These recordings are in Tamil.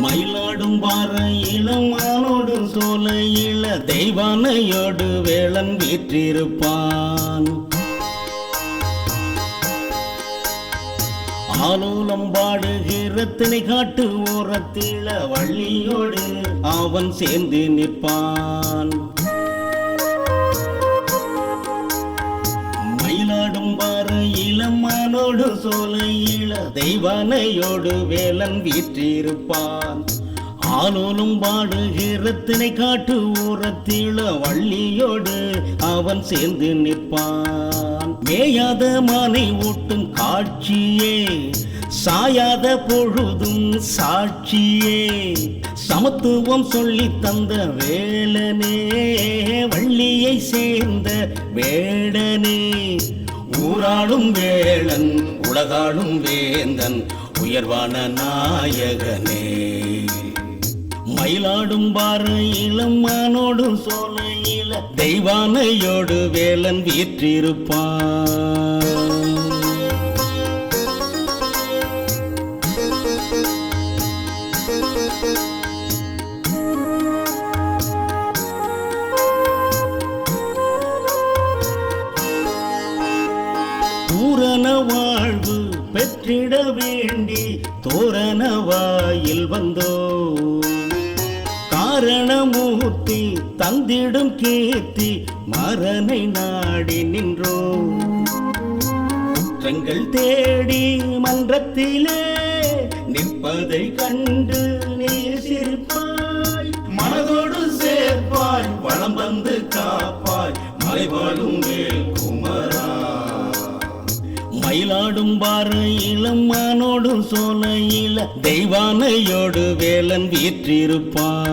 மயிலாடும் பாற இளமானோடு சோலையில தெய்வானையோடு வேளன் வீற்றிருப்பான். ஆலோலம் பாடுகிற திணை காட்டு ஓரத்தில வள்ளியோடு அவன் சேர்ந்து நிற்பான். மயிலாடும் பாற இளமானோடு சோலையில தெய்வானையோடு வேளன் வீற்றிருப்பான். ஆலோலும் பாடுகிற திணை காட்டு ஓரத்தில வள்ளியோடு அவன் சேர்ந்து நிற்பான். மேயாத மானை ஊட்டும் காட்சியே, சாயாத பொழுதும் சாட்சியே, சமத்துவம் சொல்லி தந்த வேளனே, வள்ளியை சேர்ந்த வேடனே, ஊராளும் வேளன் உலகாளும் வேந்தன் உயர்வான நாயகனே. மயிலாடும் பாற இளமானோடு சோலையில தெய்வானையோடு வேளன் வீற்றிருப்பான். பூரண வாழ்வு பெற்றிட வேண்டி தோரண வாயில் வந்தோ, காரணமூர்த்தி தந்திடும் கீர்த்தி மரணை நாடி நின்றோ. குற்றங்கள் தேடி மன்றத்திலே நிற்பதை கண்டு நீ சிரிப்பாய், மனதோடு சேர்ப்பாய், வளம் வந்து காப்பாய், மலைவாழும் வேல் குமரா. மயிலாடும் பாற இளமானோடு சோலையில தெய்வானையோடு வேளன் வீற்றிருப்பான்.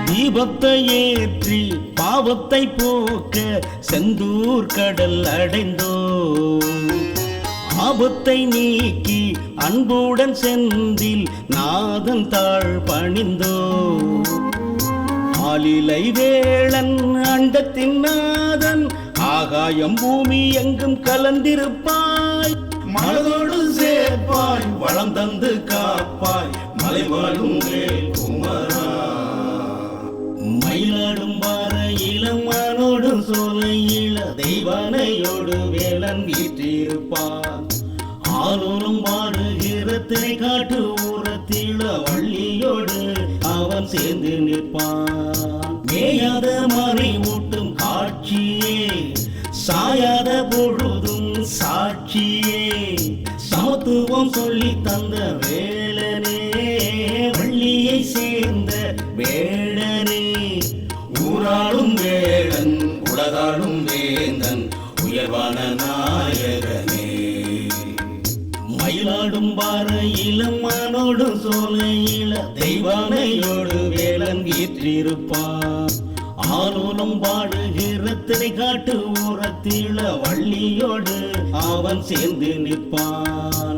தீபத்தை ஏற்றி பாவத்தை போக்க செந்தூர் கடல் அடைந்தோ, ஆபத்தை நீக்கி அன்புடன் செந்தில் நாதன் தாழ் பணிந்தோ. ஆலிலை வேளன் அண்டத்தின் நாதன் ஆகாயம் பூமி எங்கும் கலந்திருப்பாய், மனதோடு சேர்ப்பாய், வளம் தந்து காப்பாய், மலைவாழும் வேல் குமரா. மயிலாடும் பாற இளமானோடு சோலையில தெய்வானையோடு வேளன் வீற்றிருப்பான். ஆலோலும் பாடுகிற திணை காட்டு ஊரத்தில வள்ளியோடு அவன் சேர்ந்து நிற்பான். மேயாத மானை ஊட்டும் காட்சியே, சாயாத பொழுதும் சாட்சியே, சமத்துவம் சொல்லி தந்த வேளனே, வள்ளியை சேர்ந்த வேடனே, ஊராளும் வேடன் உலகாளும் வேந்தன் உயர்வான நாயகனே. மயிலாடும் பாற இளமானோடு சோலையில தெய்வானையோடு வேளன் வீற்றிருப்பான். ஆலோலம் பாடுகிற திணை காட்டு ஓரத்தில வள்ளியோடு அவன் சேர்ந்து நிற்பான்.